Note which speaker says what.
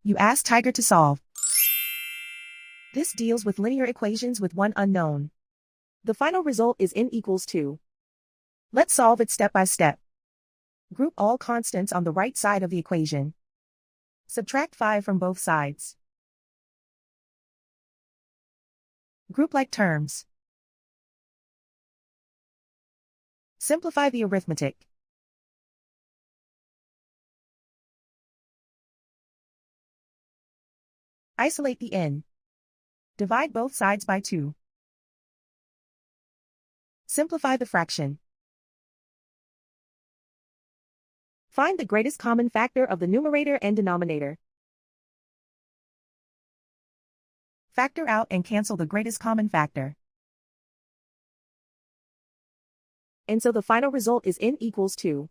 Speaker 1: You ask Tiger to solve. This deals with linear equations with one unknown. The final result is n equals 2. Let's solve it step by step. Group all constants on the right side of the equation. Subtract 5 from both sides. Group like terms. Simplify the arithmetic. Isolate the n. Divide both sides by 2. Simplify the fraction. Find the greatest common factor of the numerator and denominator. Factor out and cancel the greatest common factor. And so the final result is n equals 2.